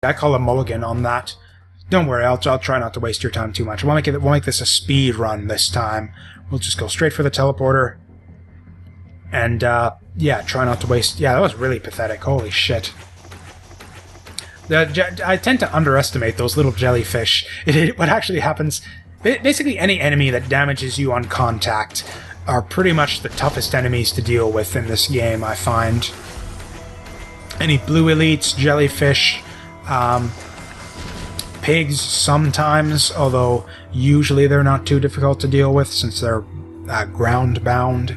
I call a mulligan on that. Don't worry, I'll try not to waste your time too much. We'll make this a speed run this time. We'll just go straight for the teleporter. And, yeah, try not to waste... Yeah, that was really pathetic. Holy shit. I tend to underestimate those little jellyfish. What actually happens... Basically, any enemy that damages you on contact are pretty much the toughest enemies to deal with in this game, I find. Any blue elites, jellyfish... pigs sometimes, although usually they're not too difficult to deal with since they're ground-bound.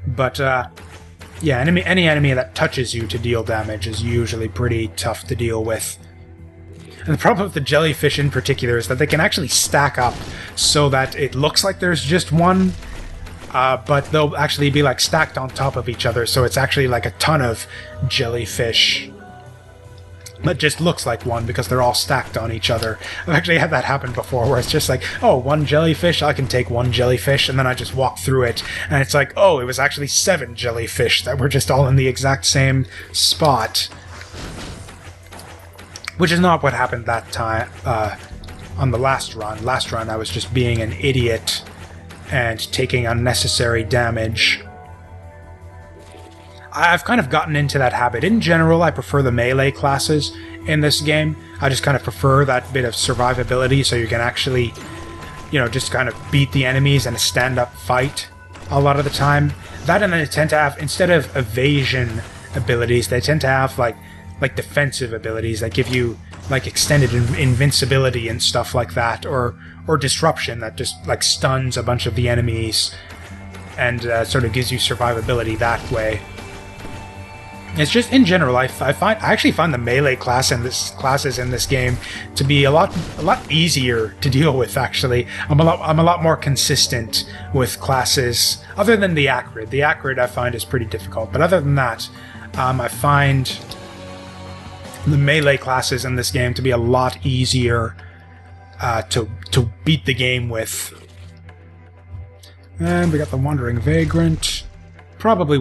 But, yeah, any enemy that touches you to deal damage is usually pretty tough to deal with. And the problem with the jellyfish in particular is that they can actually stack up so that it looks like there's just one, but they'll actually be like stacked on top of each other, so it's actually like a ton of jellyfish that just looks like one because they're all stacked on each other. I've actually had that happen before where it's just like, oh, one jellyfish, I can take one jellyfish, and then I just walk through it, and it's like, oh, it was actually 7 jellyfish that were just all in the exact same spot. Which is not what happened that time on the last run. Last run I was just being an idiot and taking unnecessary damage. I've kind of gotten into that habit. In general, I prefer the melee classes in this game. I just kind of prefer that bit of survivability so you can actually, you know, just kind of beat the enemies in a stand-up fight a lot of the time. That, and they tend to have, instead of evasion abilities, they tend to have, like defensive abilities that give you, like, extended invincibility and stuff like that, or disruption that just, like, stuns a bunch of the enemies and sort of gives you survivability that way. It's just, in general, I actually find the melee classes in this game to be a lot easier to deal with. Actually, I'm a lot more consistent with classes, other than the Acrid. The Acrid I find is pretty difficult, but other than that, I find the melee classes in this game to be a lot easier to beat the game with. And we got the Wandering Vagrant, probably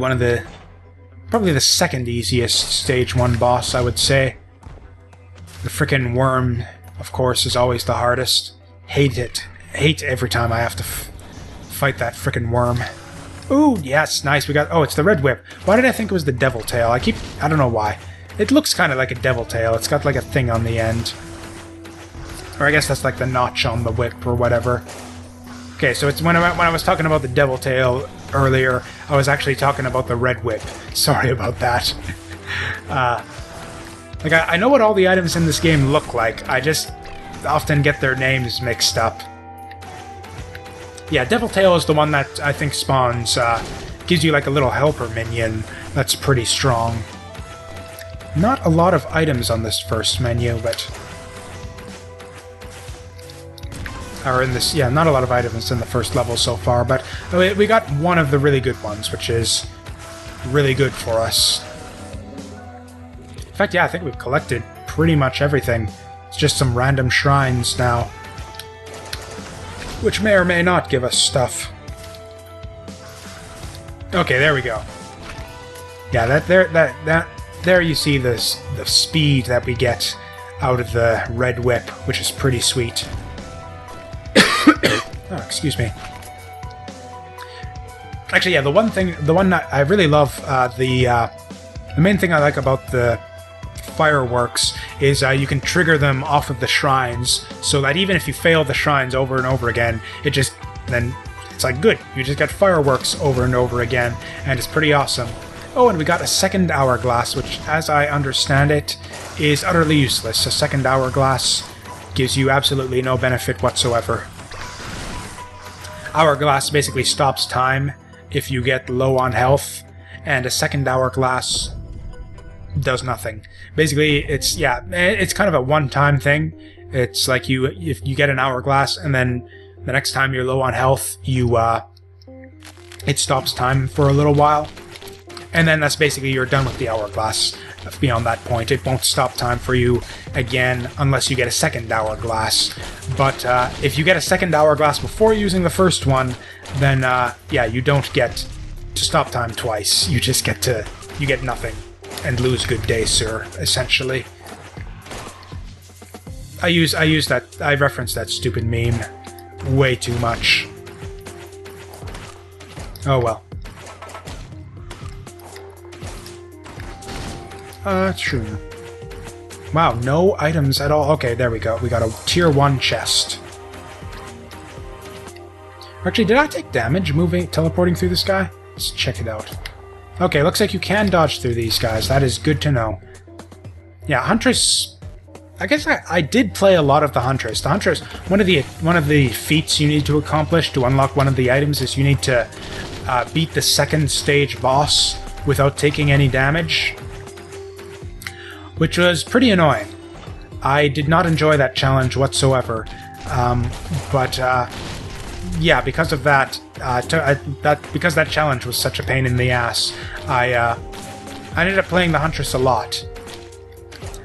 the second easiest Stage 1 boss, I would say. The frickin' worm, of course, is always the hardest. Hate it. Hate every time I have to fight that frickin' worm. Ooh, yes, nice. We got... Oh, it's the Red Whip. Why did I think it was the Devil Tail? I don't know why. It looks kind of like a Devil Tail. It's got like a thing on the end. Or I guess that's like the notch on the whip or whatever. Okay, so it's when I was talking about the Devil Tail earlier, I was actually talking about the Red Whip. Sorry about that. Like, I know what all the items in this game look like. I just often get their names mixed up. Yeah, Devil Tail is the one that I think spawns, gives you like a little helper minion that's pretty strong. Not a lot of items on this first menu, but... Or in this, yeah, not a lot of items in the first level so far, but we got one of the really good ones, which is really good for us. In fact, yeah, I think we've collected pretty much everything. It's just some random shrines now, which may or may not give us stuff. Okay, there we go. Yeah, there you see the speed that we get out of the Red Whip, which is pretty sweet. Oh, excuse me. Actually, yeah, the one that I really love, the main thing I like about the fireworks is you can trigger them off of the shrines, so that even if you fail the shrines over and over again, then it's like, good, you just get fireworks over and over again, and it's pretty awesome. Oh, and we got a second hourglass, which, as I understand it, is utterly useless. A second hourglass gives you absolutely no benefit whatsoever. Hourglass basically stops time if you get low on health, and a second hourglass does nothing. Basically, it's kind of a one-time thing. It's like if you get an hourglass, and then the next time you're low on health, it stops time for a little while, and then that's basically you're done with the hourglass. Beyond that point, it won't stop time for you again unless you get a second hourglass. But if you get a second hourglass before using the first one, then yeah, you don't get to stop time twice. You just get you get nothing. and lose good day, sir, essentially. I reference that stupid meme way too much. Oh well. True. Wow, no items at all. Okay, there we go. We got a tier 1 chest. Actually, did I take damage teleporting through this guy? Let's check it out. Okay, looks like you can dodge through these guys. That is good to know. Yeah, Huntress. I guess I did play a lot of the Huntress. The Huntress, one of the feats you need to accomplish to unlock one of the items is you need to beat the second stage boss without taking any damage, which was pretty annoying. I did not enjoy that challenge whatsoever, but yeah, because of that, because that challenge was such a pain in the ass, I ended up playing the Huntress a lot.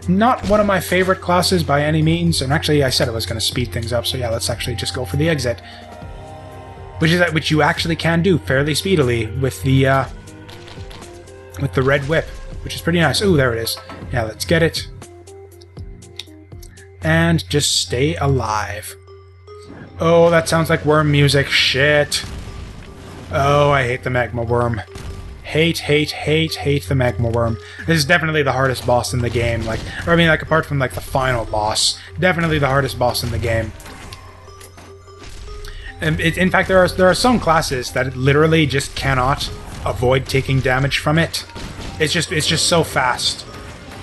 Not one of my favorite classes by any means, and actually I said I was going to speed things up, so yeah, let's actually just go for the exit. Which you actually can do fairly speedily with the red whip, which is pretty nice. Ooh, there it is. Yeah, let's get it. And just stay alive. Oh, that sounds like worm music. Shit. Oh, I hate the magma worm. Hate the magma worm. This is definitely the hardest boss in the game. Like, or I mean, like, apart from like the final boss, definitely the hardest boss in the game. And in fact, there are some classes that literally just cannot avoid taking damage from it. It's just so fast.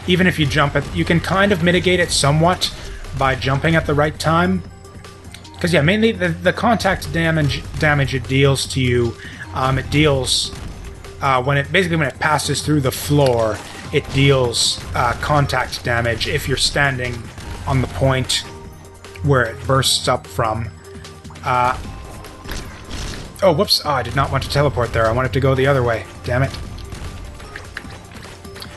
Even if you jump at, you can kind of mitigate it somewhat by jumping at the right time. Because yeah, mainly the contact damage it deals to you, it deals when it passes through the floor, it deals contact damage if you're standing on the point where it bursts up from. Oh, whoops! Oh, I did not want to teleport there. I wanted to go the other way. Damn it!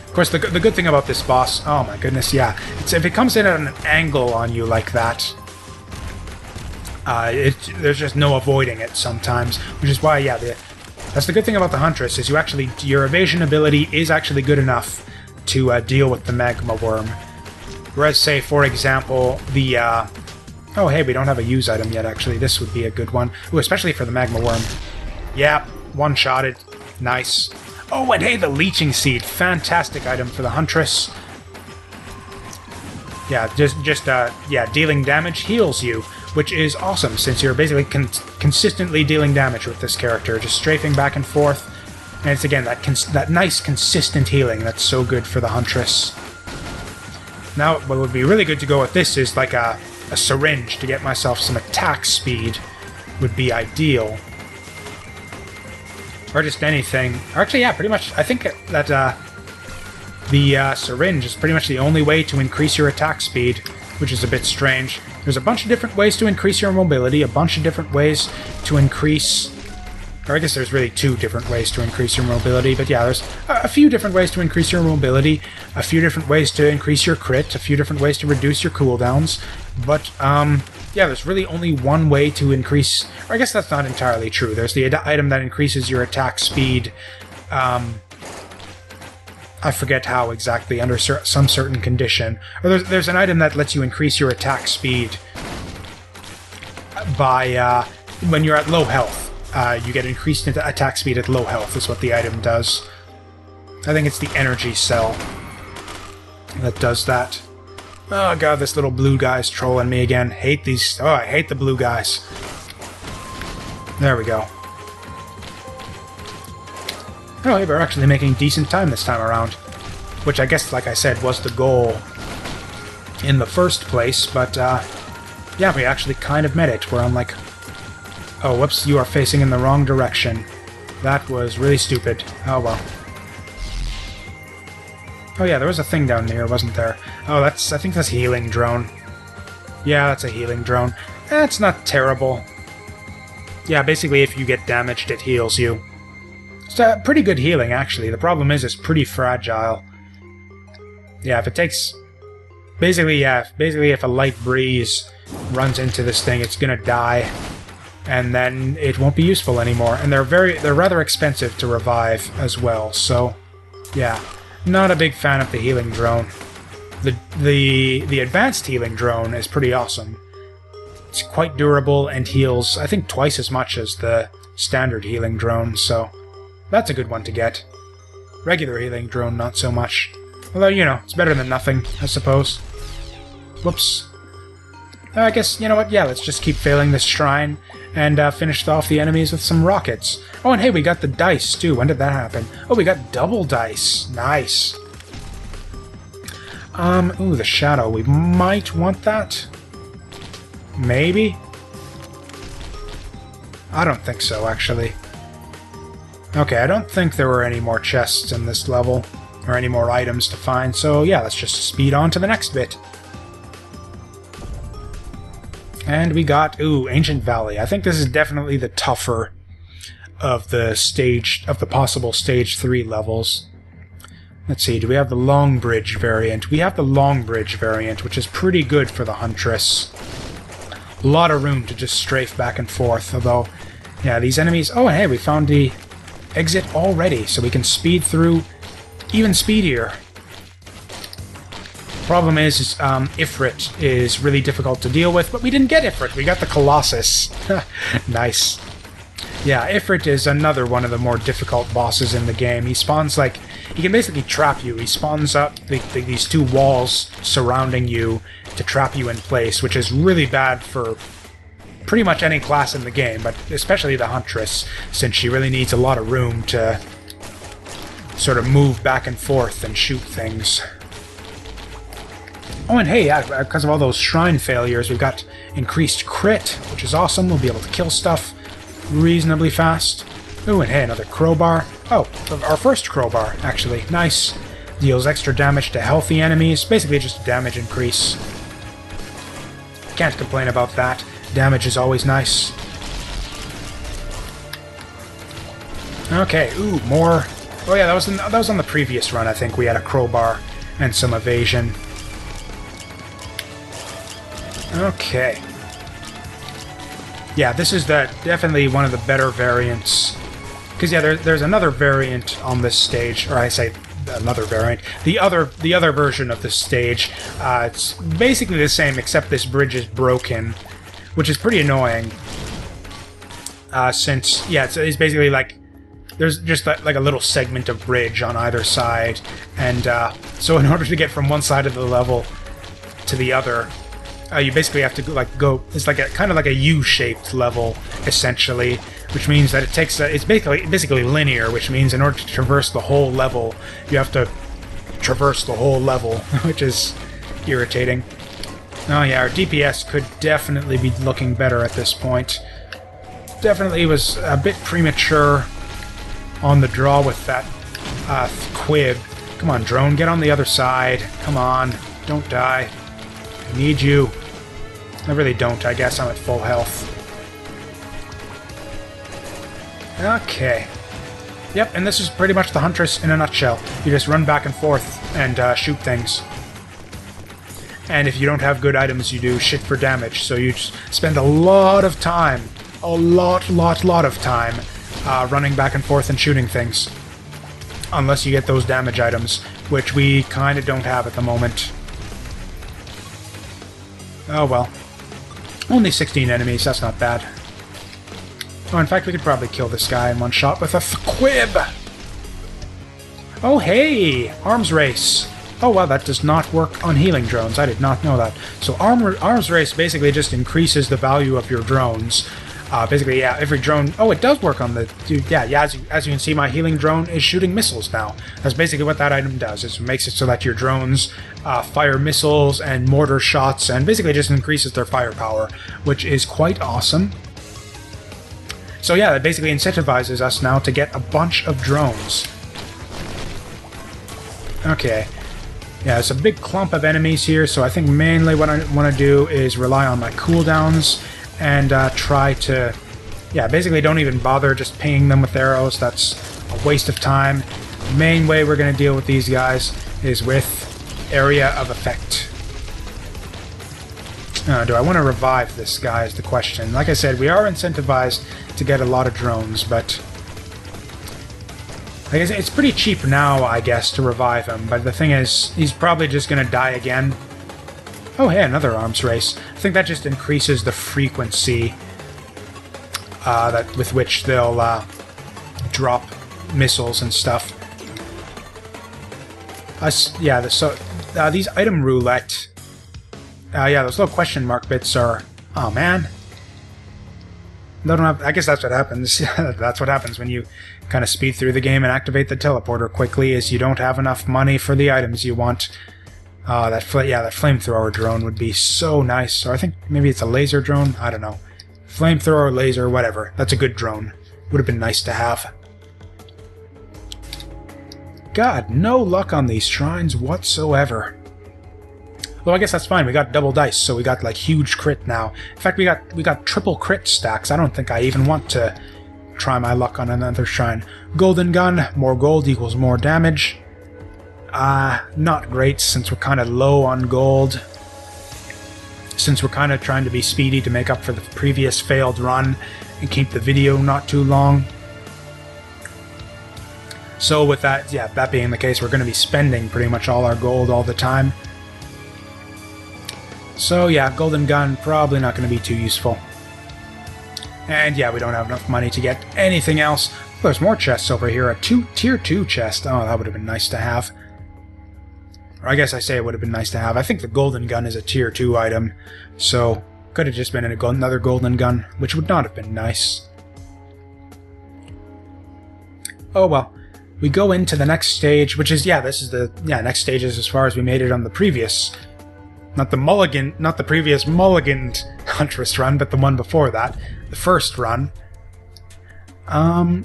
Of course, the good thing about this boss, oh my goodness, yeah, it's if it comes in at an angle on you like that, there's just no avoiding it sometimes, which is why, yeah, that's the good thing about the Huntress, is your evasion ability is actually good enough to deal with the magma worm. Whereas, say, for example, the, oh hey, we don't have a use item yet, actually. This would be a good one. Ooh, especially for the magma worm. Yeah, one-shotted. Nice. Oh, and hey, the leeching seed. Fantastic item for the Huntress. Yeah, yeah, dealing damage heals you, which is awesome, since you're basically consistently dealing damage with this character, just strafing back and forth. And it's, again, that nice, consistent healing that's so good for the Huntress. Now, what would be really good to go with this is like a syringe to get myself some attack speed would be ideal. Or just anything. Or actually, yeah, pretty much, I think that the syringe is pretty much the only way to increase your attack speed, which is a bit strange. There's a bunch of different ways to increase your mobility, a bunch of different ways to increase... Or I guess there's really two different ways to increase your mobility, but yeah, there's a few different ways to increase your mobility, a few different ways to increase your crit, a few different ways to reduce your cooldowns, but, yeah, there's really only one way to increase... Or I guess that's not entirely true. There's the item that increases your attack speed, I forget how exactly, under some certain condition. Or there's an item that lets you increase your attack speed by, when you're at low health. You get increased attack speed at low health, is what the item does. I think it's the energy cell that does that. Oh god, this little blue guy's trolling me again. Hate these... Oh, I hate the blue guys. There we go. Oh, hey, we're actually making decent time this time around. Which I guess, like I said, was the goal in the first place, but, yeah, we actually kind of met it, where I'm like... Oh, whoops, you are facing in the wrong direction. That was really stupid. Oh, well. Oh yeah, there was a thing down there, wasn't there? Oh, I think that's a healing drone. Yeah, that's a healing drone. That's not terrible. Yeah, basically if you get damaged, it heals you. It's pretty good healing, actually. The problem is it's pretty fragile. Yeah, if it takes... Basically, yeah, if a light breeze runs into this thing, it's gonna die. And then it won't be useful anymore. And they're rather expensive to revive as well, so... Yeah. Not a big fan of the healing drone. The advanced healing drone is pretty awesome. It's quite durable and heals, I think, twice as much as the standard healing drone, so that's a good one to get. Regular healing drone, not so much. Although, you know, it's better than nothing, I suppose. Whoops. I guess, you know what, yeah, let's just keep failing this shrine and finish off the enemies with some rockets. Oh, and hey, we got the dice, too. When did that happen? Oh, we got double dice. Nice. Ooh, the shadow. We might want that. Maybe? I don't think so, actually. Okay, I don't think there were any more chests in this level, or any more items to find, so yeah, let's just speed on to the next bit. And we got, ooh, Ancient Valley. I think this is definitely the tougher of the possible Stage 3 levels. Let's see, do we have the Long Bridge variant? We have the Long Bridge variant, which is pretty good for the Huntress. A lot of room to just strafe back and forth, although, yeah, these enemies... Oh, hey, we found the exit already, so we can speed through even speedier. Problem is Ifrit is really difficult to deal with, but we didn't get Ifrit, we got the Colossus. Nice. Yeah, Ifrit is another one of the more difficult bosses in the game. He spawns like... He can basically trap you. He spawns up these two walls surrounding you to trap you in place, which is really bad for pretty much any class in the game, but especially the Huntress, since she really needs a lot of room to sort of move back and forth and shoot things. Oh, and hey, yeah, because of all those shrine failures, we've got increased crit, which is awesome. We'll be able to kill stuff reasonably fast. Ooh, and hey, another crowbar. Oh, our first crowbar, actually. Nice. Deals extra damage to healthy enemies. Basically just a damage increase. Can't complain about that. Damage is always nice. Okay, ooh, more. Oh yeah, that was on the previous run, I think. We had a crowbar and some evasion. Okay. Yeah, this is definitely one of the better variants. Because yeah, there's another variant on this stage, or I say another variant. The other version of this stage, it's basically the same, except this bridge is broken, which is pretty annoying. Since yeah, it's basically like there's just like a little segment of bridge on either side, and so in order to get from one side of the level to the other, you basically have to go. It's like kind of like a U-shaped level, essentially, which means that it takes. It's basically linear, which means in order to traverse the whole level, you have to traverse the whole level, which is irritating. Oh yeah, our DPS could definitely be looking better at this point. Definitely was a bit premature on the draw with that quib. Come on, drone, get on the other side. Come on, don't die. I need you. I really don't, I guess. I'm at full health. Okay. Yep, and this is pretty much the Huntress in a nutshell. You just run back and forth and shoot things. And if you don't have good items, you do shit for damage. So you just spend a lot of time, a lot of time, running back and forth and shooting things. Unless you get those damage items, which we kind of don't have at the moment. Oh well. Only 16 enemies, that's not bad. Oh, in fact, we could probably kill this guy in one shot with a quib! Oh, hey! Arms race! Oh, wow, that does not work on healing drones. I did not know that. So arms race basically just increases the value of your drones. Basically, yeah, every drone... Oh, it does work on the... Yeah, as you can see, my healing drone is shooting missiles now. That's basically what that item does. It makes it so that your drones fire missiles and mortar shots, and basically just increases their firepower, which is quite awesome. So yeah, that basically incentivizes us now to get a bunch of drones. Okay. Yeah, it's a big clump of enemies here, so I think mainly what I want to do is rely on my cooldowns and try to... Yeah, basically don't even bother just pinging them with arrows. That's a waste of time. The main way we're going to deal with these guys is with area of effect. Do I want to revive this guy is the question. Like I said, we are incentivized to get a lot of drones, but... I guess it's pretty cheap now, I guess, to revive him, but the thing is, he's probably just gonna die again. Oh, hey, another arms race. I think that just increases the frequency with which they'll drop missiles and stuff. These item roulette... yeah, those little question mark bits are... Oh, man. I guess that's what happens. That's what happens when you kind of speed through the game and activate the teleporter quickly, is you don't have enough money for the items you want. That flamethrower drone would be so nice. Or I think maybe it's a laser drone? I don't know. Flamethrower, laser, whatever. That's a good drone. Would have been nice to have. God, no luck on these shrines whatsoever. Well, I guess that's fine. We got double dice, so we got like huge crit now. In fact, we got triple crit stacks. I don't think I even want to try my luck on another shrine. Golden gun, more gold equals more damage. Not great since we're kind of low on gold. Since we're kind of trying to be speedy to make up for the previous failed run and keep the video not too long. So with that, yeah, that being the case, we're going to be spending pretty much all our gold all the time. So yeah, golden gun, probably not going to be too useful. And yeah, we don't have enough money to get anything else. There's more chests over here, a tier 2 chest. Oh, that would have been nice to have. Or I guess I say it would have been nice to have. I think the golden gun is a tier 2 item, so could have just been another golden gun, which would not have been nice. Oh well. We go into the next stage, which is, yeah, this is the, next stage is as far as we made it on the previous, not the previous mulliganed Huntress run, but the one before that, the first run. I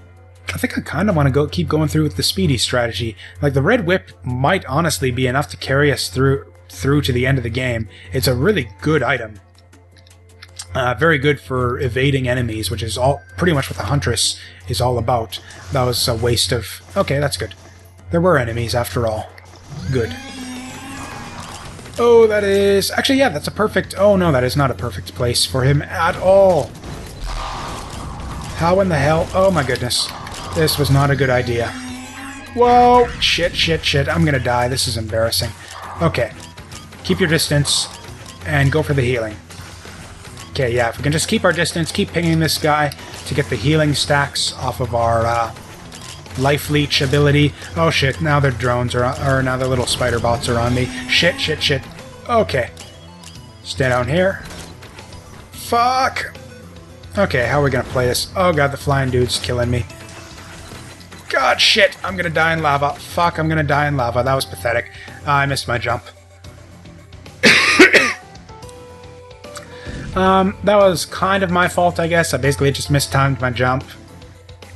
think I kind of want to keep going through with the speedy strategy. Like, the Red Whip might honestly be enough to carry us through to the end of the game. It's a really good item. Very good for evading enemies, which is pretty much what the Huntress is all about. That was a waste of... Okay, that's good. There were enemies after all. Good. Oh, that is... Actually, yeah, that's a perfect... Oh, no, that is not a perfect place for him at all. How in the hell... Oh, my goodness. This was not a good idea. Whoa! Shit, shit, shit. I'm gonna die. This is embarrassing. Okay. Keep your distance, and go for the healing. Okay, yeah, if we can just keep our distance, keep pinging this guy to get the healing stacks off of our life leech ability. Oh shit, now their drones are now the little spider bots are on me. Shit, shit, shit. Okay. Stay down here. Fuck! Okay, how are we gonna play this? Oh god, the flying dude's killing me. God, shit! I'm gonna die in lava. Fuck, I'm gonna die in lava. That was pathetic. I missed my jump. That was kind of my fault, I guess. I basically just mistimed my jump.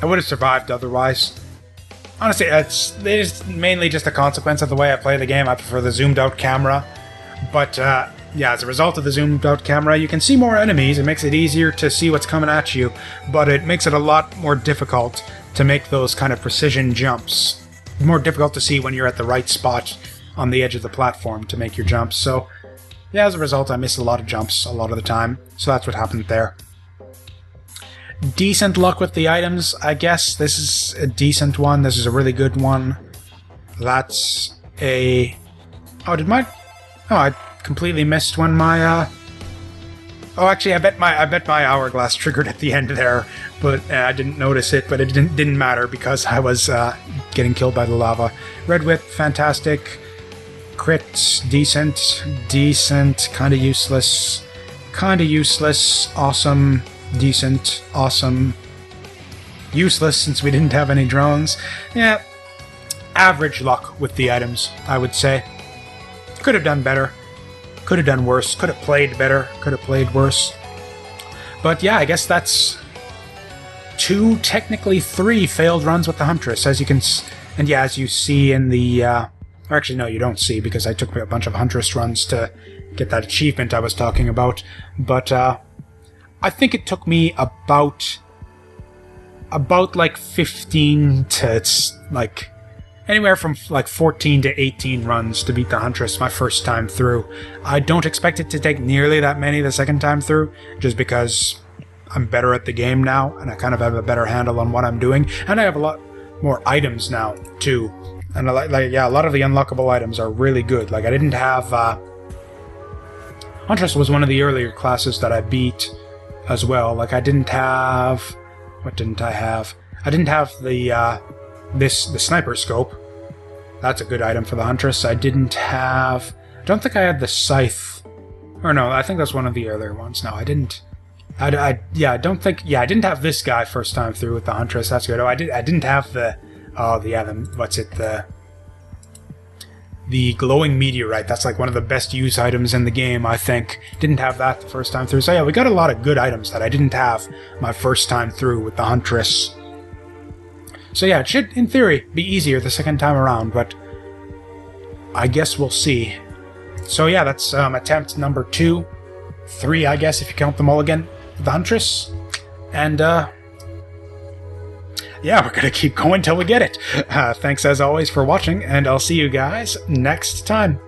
I would have survived otherwise. Honestly, it's mainly just a consequence of the way I play the game. I prefer the zoomed-out camera. But, yeah, as a result of the zoomed-out camera, you can see more enemies. It makes it easier to see what's coming at you, but it makes it a lot more difficult to make those kind of precision jumps. More difficult to see when you're at the right spot on the edge of the platform to make your jumps. So, yeah, as a result, I miss a lot of jumps a lot of the time. So that's what happened there. Decent luck with the items, I guess. This is a decent one. This is a really good one. That's a... Oh, did my... Oh, I completely missed when my, Oh, actually, I bet my hourglass triggered at the end there, but I didn't notice it, but it didn't matter because I was getting killed by the lava. Red Whip, fantastic. Crit, decent, kind of useless, awesome, decent, awesome, useless since we didn't have any drones. Yeah, average luck with the items, I would say. Could have done better, could have done worse, could have played better, could have played worse. But yeah, I guess that's 2, technically 3 failed runs with the Huntress, as you can, and yeah, as you see in the, or actually, no, you don't see, because I took a bunch of Huntress runs to get that achievement I was talking about. But, I think it took me about like 15 to, like, anywhere from, like, 14 to 18 runs to beat the Huntress my first time through. I don't expect it to take nearly that many the second time through, just because I'm better at the game now, and I kind of have a better handle on what I'm doing, and I have a lot more items now too, and yeah, a lot of the unlockable items are really good. Like I didn't have Huntress was one of the earlier classes that I beat as well. Like I didn't have, what didn't I have? I didn't have the the sniper scope. That's a good item for the Huntress. I didn't have, I don't think I had the scythe, or no, I think that's one of the earlier ones. No, I didn't. Yeah, I don't think. Yeah, I didn't have this guy first time through with the Huntress. That's good. Oh, I didn't have the. Oh, yeah. What's it? The glowing meteorite. That's like one of the best used items in the game, I think. Didn't have that the first time through. So yeah, we got a lot of good items that I didn't have my first time through with the Huntress. So yeah, it should, in theory, be easier the second time around, but I guess we'll see. So yeah, that's attempt number 2. 3, I guess, if you count them all again. The Huntress. And, yeah, we're gonna keep going till we get it. Thanks as always for watching, and I'll see you guys next time.